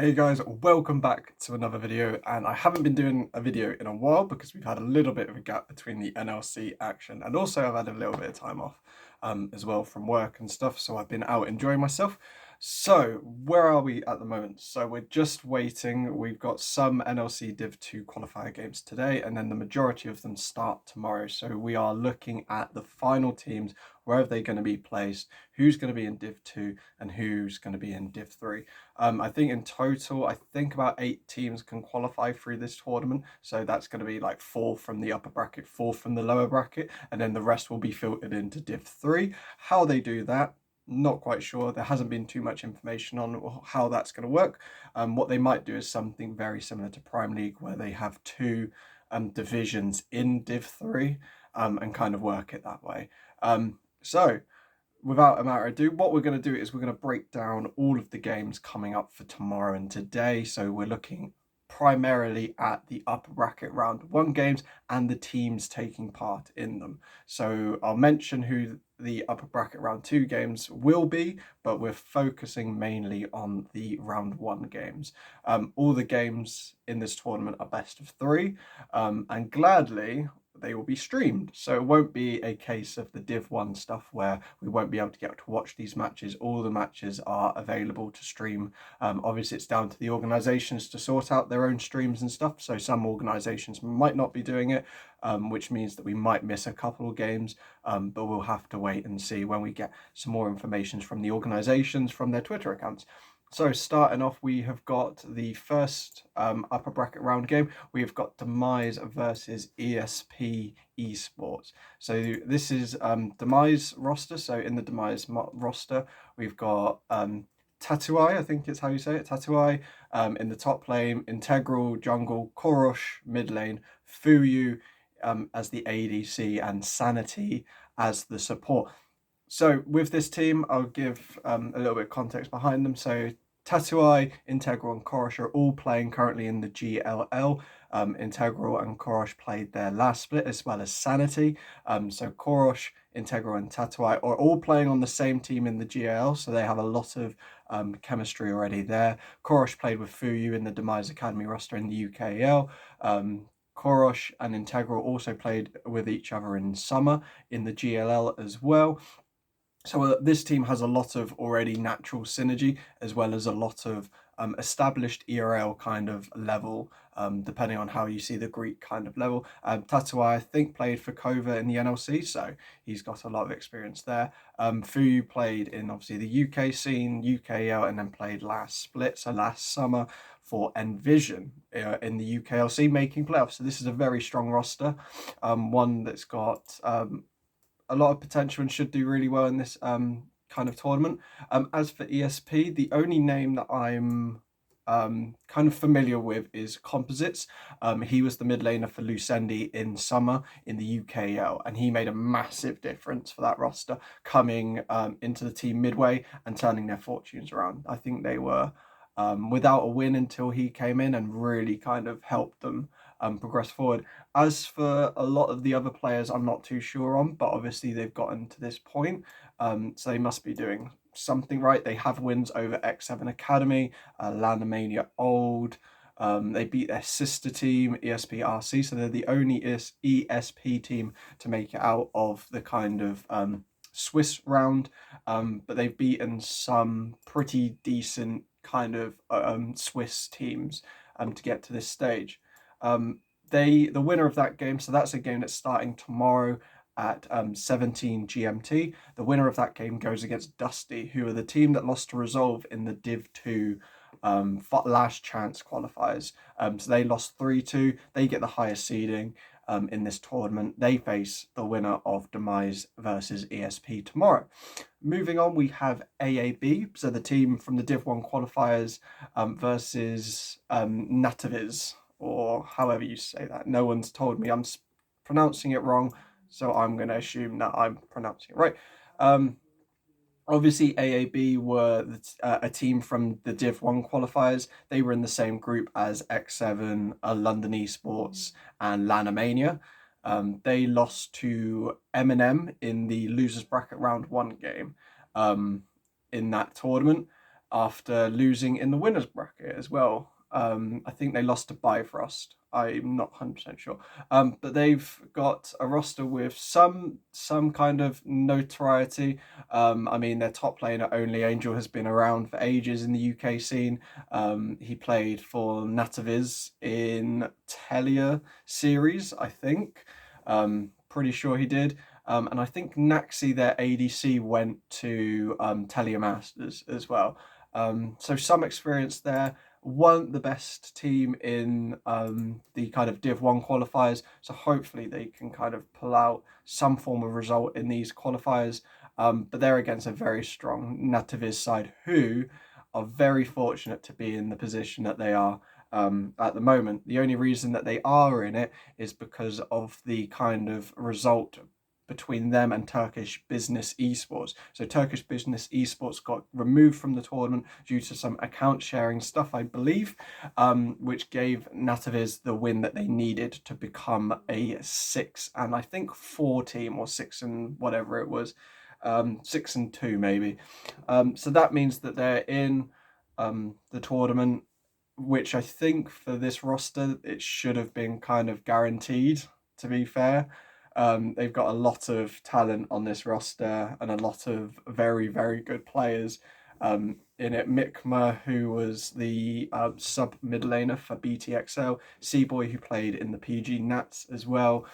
Hey guys, welcome back to another video, and I haven't been doing a video in a while because we've had a little bit of a gap between the NLC action, and also I've had a little bit of time off as well from work and stuff, so I've been out enjoying myself. So where are we at the moment? So we're just waiting. We've got some NLC Div 2 qualifier games today, and then the majority of them start tomorrow. So we are looking at the final teams, where are they going to be placed, who's going to be in Div 2 and who's going to be in Div 3. I think in total, I think about 8 teams can qualify through this tournament. So that's going to be like 4 from the upper bracket, 4 from the lower bracket, and then the rest will be filtered into Div 3. How they do that, not quite sure. There hasn't been too much information on how that's going to work. What they might do is something very similar to Prime League, where they have 2 divisions in Div 3 and kind of work it that way. So without a matter of ado, what we're going to do is we're going to break down all of the games coming up for tomorrow and today. So we're looking primarily at the upper bracket round 1 games and the teams taking part in them. So I'll mention who the upper bracket round 2 games will be, but we're focusing mainly on the round 1 games. All the games in this tournament are best of 3, and gladly they will be streamed. So it won't be a case of the Div 1 stuff where we won't be able to get to watch these matches. All the matches are available to stream. Obviously, it's down to the organisations to sort out their own streams and stuff. So some organisations might not be doing it, which means that we might miss a couple of games, but we'll have to wait and see when we get some more information from the organisations from their Twitter accounts. So starting off, we have got the first upper bracket round game. We've got Demise versus Esp Esports. So this is Demise roster. So in the Demise roster, we've got Tatuai, I think it's how you say it, Tatuai in the top lane, Integral, Jungle, Korosh, mid lane, Fuyu as the ADC, and Sanity as the support. So with this team, I'll give a little bit of context behind them. So Tatuai, Integral and Korosh are all playing currently in the GLL. Integral and Korosh played their last split, as well as Sanity. So Korosh, Integral and Tatuai are all playing on the same team in the GLL, so they have a lot of chemistry already there. Korosh played with Fuyu in the Demise Academy roster in the UKL. Korosh and Integral also played with each other in summer in the GLL as well. So this team has a lot of already natural synergy, as well as a lot of established ERL kind of level, depending on how you see the Greek kind of level. Tatuai, I think, played for Kova in the NLC, so he's got a lot of experience there. Fuyu played in, obviously, the UK scene, UKL, and then played last split, so last summer, for Envision in the UKLC, making playoffs. So this is a very strong roster, one that's got a lot of potential and should do really well in this kind of tournament. As for ESP, the only name that I'm kind of familiar with is Composites. He was the mid laner for Lucendi in summer in the UKL, and he made a massive difference for that roster, coming into the team midway and turning their fortunes around. I think they were without a win until he came in and really kind of helped them progress forward. As for a lot of the other players, I'm not too sure on, but obviously they've gotten to this point, so they must be doing something right. They have wins over X7 Academy, Landomania Old. They beat their sister team, ESPRC, so they're the only ESP team to make it out of the kind of Swiss round, but they've beaten some pretty decent kind of Swiss teams to get to this stage. The winner of that game, so that's a game that's starting tomorrow at 17 GMT. The winner of that game goes against Dusty, who are the team that lost to Resolve in the Div 2 last chance qualifiers. So they lost 3-2. They get the highest seeding in this tournament. They face the winner of Demise versus ESP tomorrow. Moving on, we have AAB, so the team from the Div 1 qualifiers versus Nativiz, or however you say that. No one's told me I'm pronouncing it wrong, so I'm going to assume that I'm pronouncing it right. Obviously, AAB were a team from the Div 1 qualifiers. They were in the same group as X7, London Esports, and Landomania. They lost to Eminem in the losers bracket round 1 game in that tournament. after losing in the winners bracket as well. I think they lost to Bifrost. I'm not 100% sure. But they've got a roster with some kind of notoriety. I mean, their top laner, Only Angel, has been around for ages in the UK scene. He played for Nataviz in Telia series, I think. Pretty sure he did. And I think Naxi, their ADC, went to Telia Masters as well. So some experience there. Weren't the best team in the kind of Div 1 qualifiers, so hopefully they can kind of pull out some form of result in these qualifiers. But they're against a very strong Nativiz side who are very fortunate to be in the position that they are at the moment. The only reason that they are in it is because of the kind of result between them and Turkish Business Esports. So Turkish Business Esports got removed from the tournament due to some account sharing stuff, I believe, which gave Nataviz the win that they needed to become a 6 and I think 4 team, or 6 and whatever it was, 6 and 2 maybe. So that means that they're in the tournament, which I think for this roster it should have been kind of guaranteed, to be fair. They've got a lot of talent on this roster and a lot of very, very good players in it. Mikma, who was the sub mid laner for BTXL, Seaboy, who played in the PG Nats as well.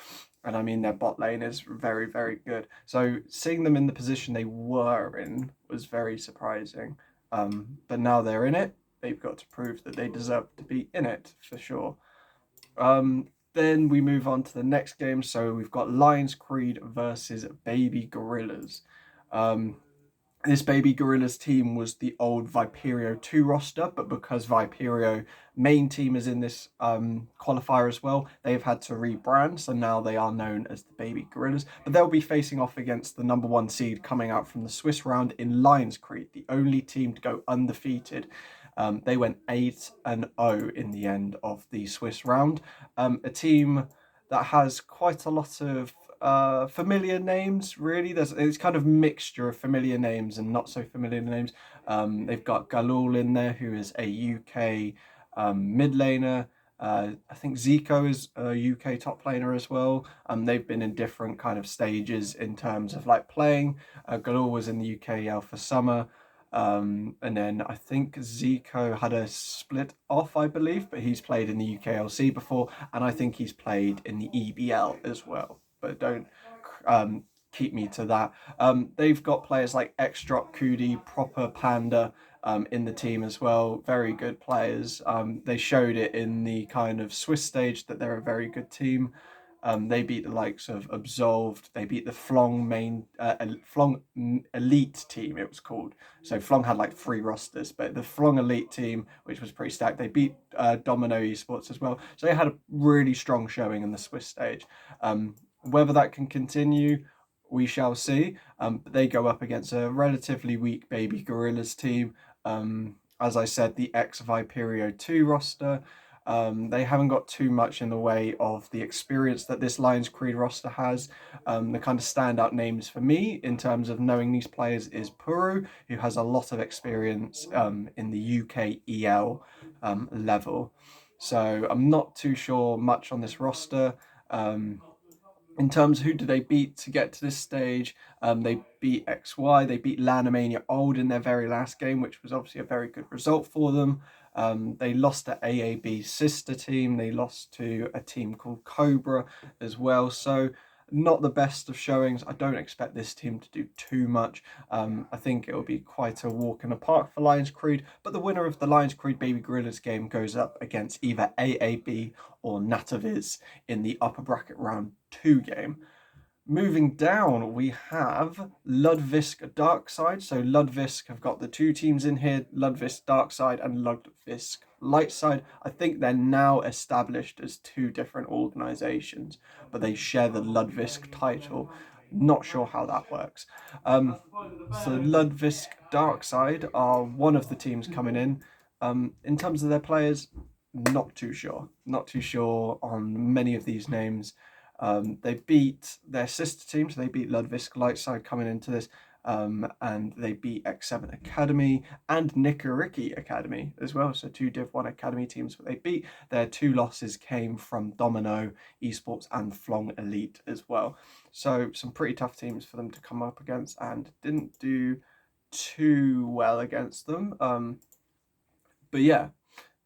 And I mean, their bot lane is very, very good. So seeing them in the position they were in was very surprising. But now they're in it, they've got to prove that they deserve to be in it for sure. Then we move on to the next game. So we've got Lions Creed versus Baby Gorillas. This Baby Gorillas team was the old Viperio 2 roster, but because Viperio main team is in this qualifier as well, they've had to rebrand, so now they are known as the Baby Gorillas. But they'll be facing off against the number 1 seed coming out from the Swiss round in Lions Creed, the only team to go undefeated. They went 8-0 in the end of the Swiss round. A team that has quite a lot of familiar names, really. It's kind of mixture of familiar names and not so familiar names. They've got Galul in there, who is a UK mid laner. I think Zico is a UK top laner as well. They've been in different kind of stages in terms of like playing. Galul was in the UKL for summer. And then I think Zico had a split off, I believe, but he's played in the UKLC before, and I think he's played in the EBL as well. But don't keep me to that. They've got players like X-Drop, Kudi, Proper Panda in the team as well. Very good players. They showed it in the kind of Swiss stage that they're a very good team. They beat the likes of Absolved. They beat the Flong Flong Elite team, it was called. So Flong had like 3 rosters, but the Flong Elite team, which was pretty stacked, they beat Domino Esports as well. So they had a really strong showing in the Swiss stage. Whether that can continue, we shall see. But they go up against a relatively weak Baby Gorillas team. As I said, the ex-Viperio 2 roster. They haven't got too much in the way of the experience that this Lions Creed roster has. The kind of standout names for me in terms of knowing these players is Puru, who has a lot of experience in the UK EL level. So I'm not too sure much on this roster. In terms of who do they beat to get to this stage, they beat XY, they beat Lanimania Old in their very last game, which was obviously a very good result for them. They lost to AAB's sister team, they lost to a team called Cobra as well, so not the best of showings. I don't expect this team to do too much. I think it will be quite a walk in the park for Lions Creed, but the winner of the Lions Creed Baby Gorillas game goes up against either AAB or Nataviz in the upper bracket round 2 game. Moving down, we have Ludwisk Darkside. So Ludwisk have got the 2 teams in here, Ludwisk Darkside and Ludwisk Lightside. I think they're now established as 2 different organizations, but they share the Ludwisk title. Not sure how that works. So Ludwisk Darkside are one of the teams coming in. In terms of their players, not too sure. Not too sure on many of these names. They beat their sister team, so they beat Ludwisk Lightside coming into this. and they beat X7 Academy and Nikariki Academy as well. So 2 Div 1 Academy teams that they beat. Their 2 losses came from Domino Esports and Flong Elite as well. So some pretty tough teams for them to come up against, and didn't do too well against them. But yeah,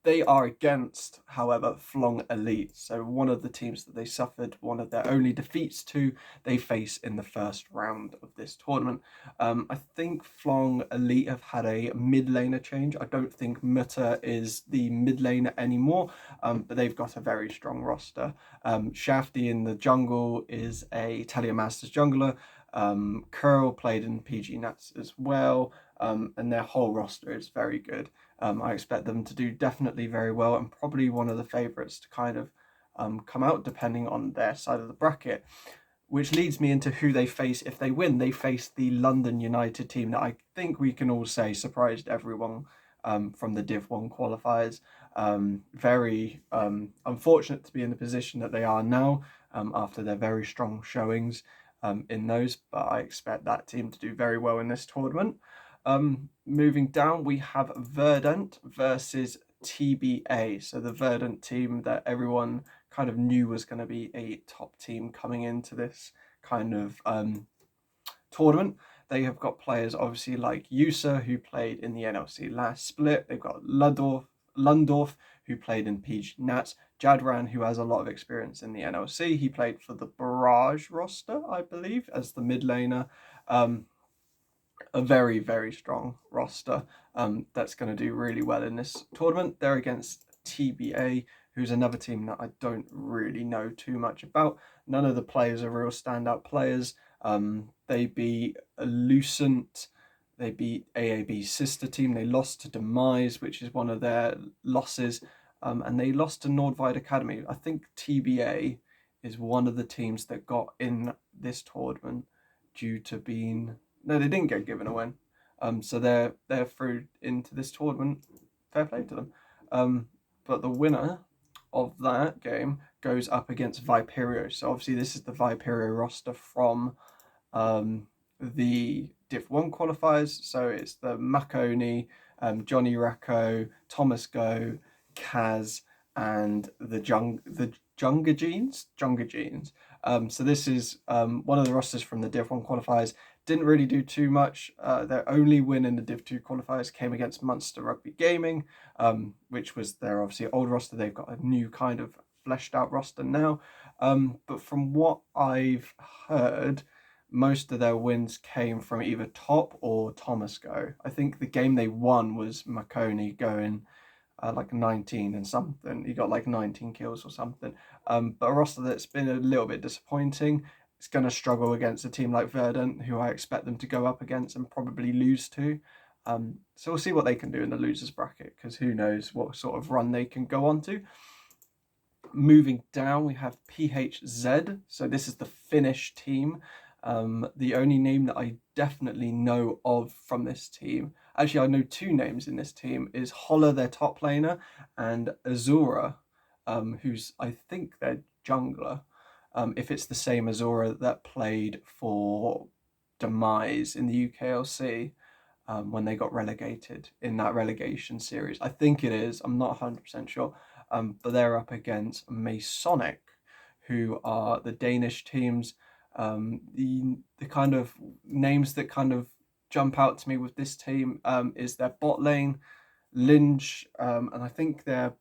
they are against, however, Flong Elite. So one of the teams that they suffered one of their only defeats to, they face in the first round of this tournament. I think Flong Elite have had a mid laner change. I don't think Mutta is the mid laner anymore, but they've got a very strong roster. Shafty in the jungle is a Talia Masters jungler. Curl played in PG Nats as well, and their whole roster is very good. I expect them to do definitely very well, and probably one of the favourites to kind of come out depending on their side of the bracket, which leads me into who they face if they win. They face the London United team that I think we can all say surprised everyone from the Div 1 qualifiers. Very unfortunate to be in the position that they are now after their very strong showings in those, but I expect that team to do very well in this tournament. Moving down, we have Verdant versus Tba. So the Verdant team that everyone kind of knew was going to be a top team coming into this kind of tournament. They have got players obviously like Yusa, who played in the NLC last split. They've got Lundorf, who played in PG Nats. Jadran, who has a lot of experience in the NLC. He played for the Barrage roster, I believe, as the mid laner. A very, very strong roster that's going to do really well in this tournament. They're against Tba, who's another team that I don't really know too much about. None of the players are real standout players. They beat Lucent, they beat AAB's sister team, they lost to Demise, which is one of their losses, and they lost to Nordvide Academy. I think Tba is one of the teams that got in this tournament due to being... No, they didn't get given a win. So they're through into this tournament. Fair play to them. But the winner of that game goes up against Viperio. So obviously this is the Viperio roster from the Div 1 qualifiers. So it's the Makoni, Johnny Racco, Thomas Go, Kaz, and the Junga Jeans. So this is one of the rosters from the Div 1 qualifiers. Didn't really do too much. Their only win in the Div 2 qualifiers came against Munster Rugby Gaming, which was their obviously old roster. They've got a new kind of fleshed out roster now. But from what I've heard, most of their wins came from either Top or Thomas Go. I think the game they won was Makoni going like 19 and something. He got like 19 kills or something. But a roster that's been a little bit disappointing. It's going to struggle against a team like Verdant, who I expect them to go up against and probably lose to. So we'll see what they can do in the losers bracket, because who knows what sort of run they can go on to. Moving down, we have PHZ. So this is the Finnish team. The only name that I definitely know of from this team, actually I know 2 names in this team, is Holler, their top laner, and Azura, who's I think their jungler. If it's the same Azura that played for Demise in the UKLC when they got relegated in that relegation series. I think it is, I'm not 100% sure, but they're up against Masonic, who are the Danish teams. The kind of names that kind of jump out to me with this team is their bot lane, Lynch, and I think their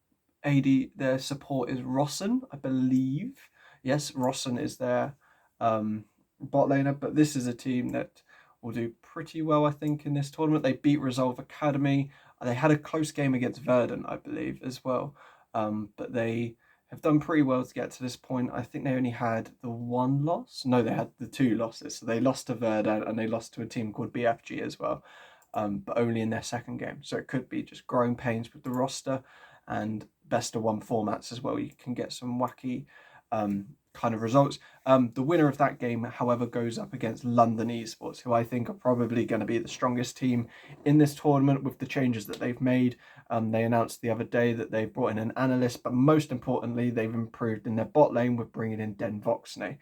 support is Rossen, I believe. Yes, Rossen is their bot laner, but this is a team that will do pretty well, I think, in this tournament. They beat Resolve Academy. They had a close game against Verdant, I believe, as well. But they have done pretty well to get to this point. I think they only had the 1 loss. No, they had the 2 losses. So they lost to Verdant and they lost to a team called BFG as well, but only in their second game. So it could be just growing pains with the roster and best of 1 formats as well. You can get some wacky kind of results. The winner of that game, however, goes up against London Esports, who I think are probably going to be the strongest team in this tournament with the changes that they've made. They announced the other day that they've brought in an analyst, but most importantly, they've improved in their bot lane with bringing in Den Voxney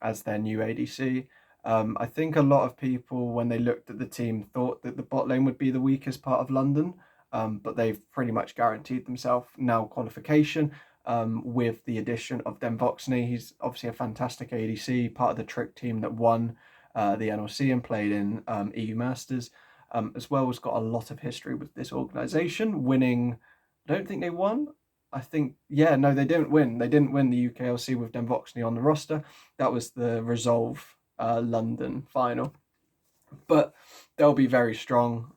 as their new ADC. I think a lot of people, when they looked at the team, thought that the bot lane would be the weakest part of London, but they've pretty much guaranteed themselves now qualification with the addition of Demvoxney. He's obviously a fantastic ADC, part of the Trick team that won the NLC and played in EU Masters, as well as got a lot of history with this organisation, winning. I don't think they won. I think, yeah, no, they didn't win. They didn't win the UKLC with Demvoxney on the roster. That was the Resolve London final. But they'll be very strong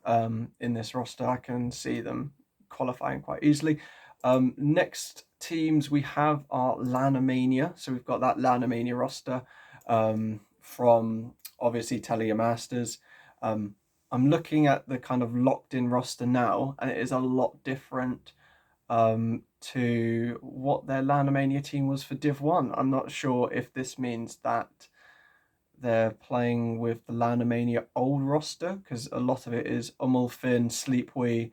in this roster. I can see them qualifying quite easily. Next teams we have are Lanamania. So we've got that Lanamania roster from obviously Telia Masters. I'm looking at the kind of locked in roster now, and it is a lot different to what their Lanamania team was for Div 1. I'm not sure if this means that they're playing with the Lanamania old roster, because a lot of it is Umulfin, Sleepwee,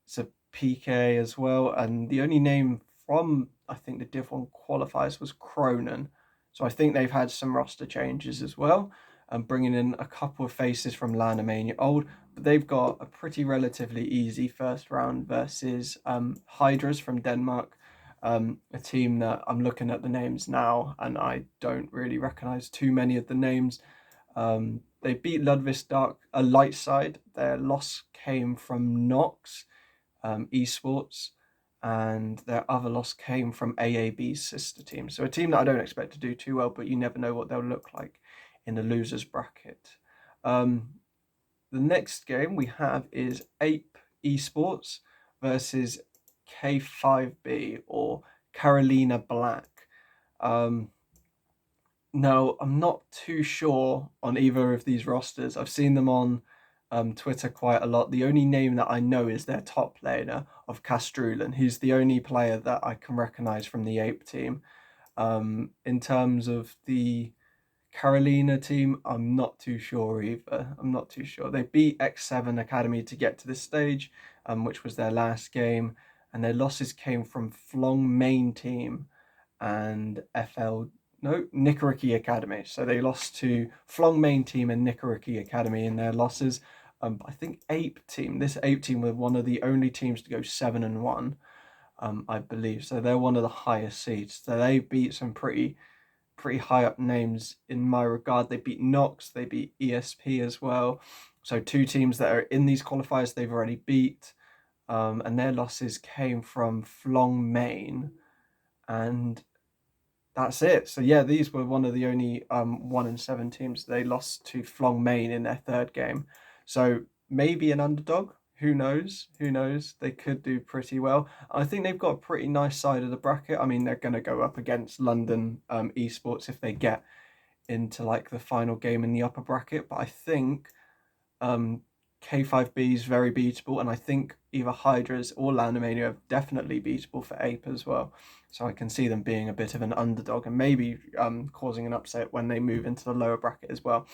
it's a PK as well, and the only name from, I think, the Div 1 qualifiers was Cronin. So I think they've had some roster changes as well, and bringing in a couple of faces from Lanamania old, but they've got a pretty relatively easy first round versus Hydras from Denmark, a team that I'm looking at the names now and I don't really recognize too many of the names. They beat Ludwisk light side. Their loss came from Knox Esports, and their other loss came from AAB's sister team. So a team that I don't expect to do too well, but you never know what they'll look like in the losers bracket. The next game we have is Esp Esports versus K5B or Carolina Black. Now, I'm not too sure on either of these rosters. I've seen them on Twitter quite a lot. The only name that I know is their top laner of Castrulan. He's the only player that I can recognize from the Ape team. In terms of the Carolina team, I'm not too sure either. I'm not too sure. They beat X7 Academy to get to this stage, which was their last game, and their losses came from Flong main team and Nikoriki Academy. So they lost to Flong main team and Nikoriki Academy in their losses. I think this Ape team were one of the only teams to go 7-1, I believe. So they're one of the highest seeds. So they beat some pretty high up names in my regard. They beat Knox, they beat ESP as well. So two teams that are in these qualifiers they've already beat. And their losses came from Flong main, and that's it. So yeah, these were one of the only 1-7 teams. They lost to Flong main in their third game. So maybe an underdog. Who knows? Who knows? They could do pretty well. I think they've got a pretty nice side of the bracket. I mean, they're going to go up against London Esports if they get into like the final game in the upper bracket. But I think K5B is very beatable, and I think either Hydras or Lanamania are definitely beatable for Ape as well. So I can see them being a bit of an underdog and maybe causing an upset when they move into the lower bracket as well.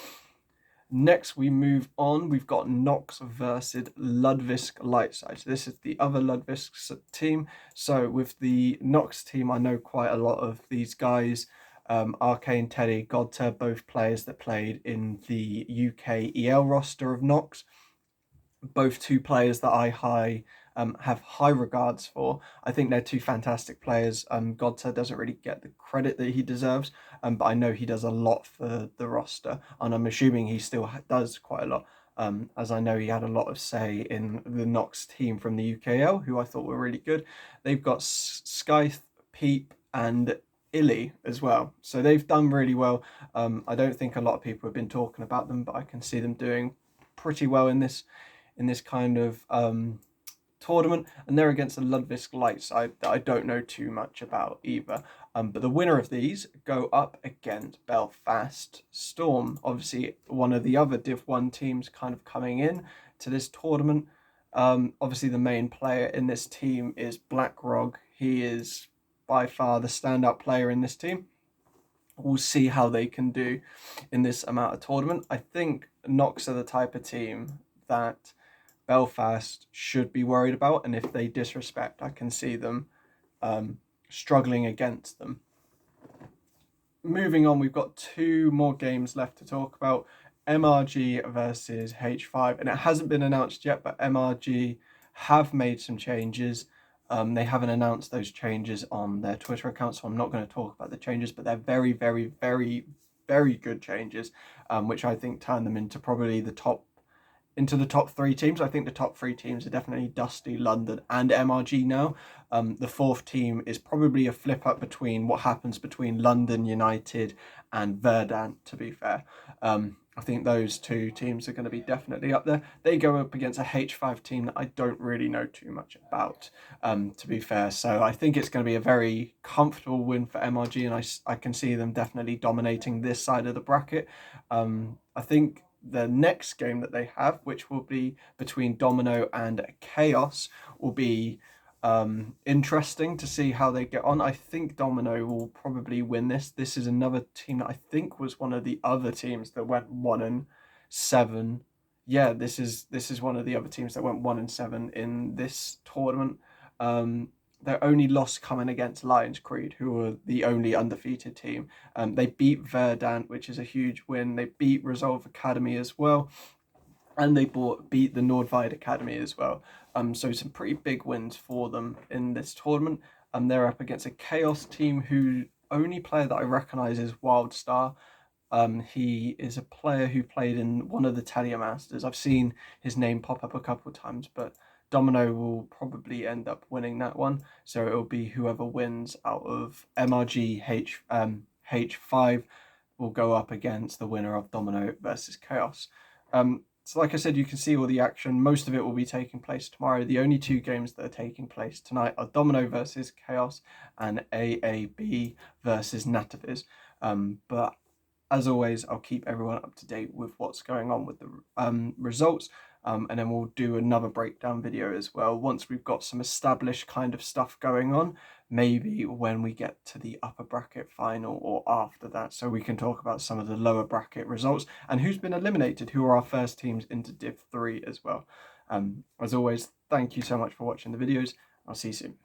Next, we move on. We've got Knox versus Ludwisk Lightside. So this is the other Ludwisk team. So with the Knox team, I know quite a lot of these guys. Arcane, Teddy, Godter, both players that played in the UK EL roster of Knox. Both two players that I have high regards for. I think they're two fantastic players. Godter doesn't really get the credit that he deserves, but I know he does a lot for the roster, and I'm assuming he still does quite a lot, as I know he had a lot of say in the Knox team from the UKL, who I thought were really good. They've got Scythe, Peep, and Illy as well, so they've done really well. I don't think a lot of people have been talking about them, but I can see them doing pretty well in this kind of tournament, and they're against the Ludwisk light side that I don't know too much about either. But the winner of these go up against Belfast Storm, obviously one of the other Div 1 teams kind of coming in to this tournament. Obviously the main player in this team is Blackrog. He is by far the standout player in this team. We'll see how they can do in this amount of tournament. I think Knox are the type of team that Belfast should be worried about, and if they disrespect, I can see them struggling against them. moving on, we've got 2 more games left to talk about. MRG versus H5, and it hasn't been announced yet, but MRG have made some changes. They haven't announced those changes on their Twitter account, so I'm not going to talk about the changes, but they're very, very, very, very good changes, which I think turn them into probably the top 3 teams. I think the top 3 teams are definitely Dusty, London, and MRG now. The 4th team is probably a flip up between what happens between London United and Verdant, to be fair. I think those 2 teams are going to be definitely up there. They go up against a H5 team that I don't really know too much about, to be fair. So I think it's going to be a very comfortable win for MRG, and I can see them definitely dominating this side of the bracket. I think the next game that they have, which will be between Domino and Chaos, will be interesting to see how they get on. I think Domino will probably win this. This is another team that I think was one of the other teams that went 1-7. Yeah, this is one of the other teams that went 1-7 in this tournament. Their only loss coming against Lions Creed, who were the only undefeated team. They beat Verdant, which is a huge win. They beat Resolve Academy as well. And they beat the Nordvide Academy as well. So some pretty big wins for them in this tournament. They're up against a Chaos team who only player that I recognise is Wildstar. He is a player who played in one of the Talia Masters. I've seen his name pop up a couple of times, but Domino will probably end up winning that one. So it'll be whoever wins out of MRG H5 will go up against the winner of Domino versus Chaos. So like I said, you can see all the action. Most of it will be taking place tomorrow. The only 2 games that are taking place tonight are Domino versus Chaos and AAB versus Nativiz. But as always, I'll keep everyone up to date with what's going on with the results. And then we'll do another breakdown video as well once we've got some established kind of stuff going on, maybe when we get to the upper bracket final or after that, so we can talk about some of the lower bracket results and who's been eliminated, who are our first teams into Div 3 as well. As always, thank you so much for watching the videos. I'll see you soon.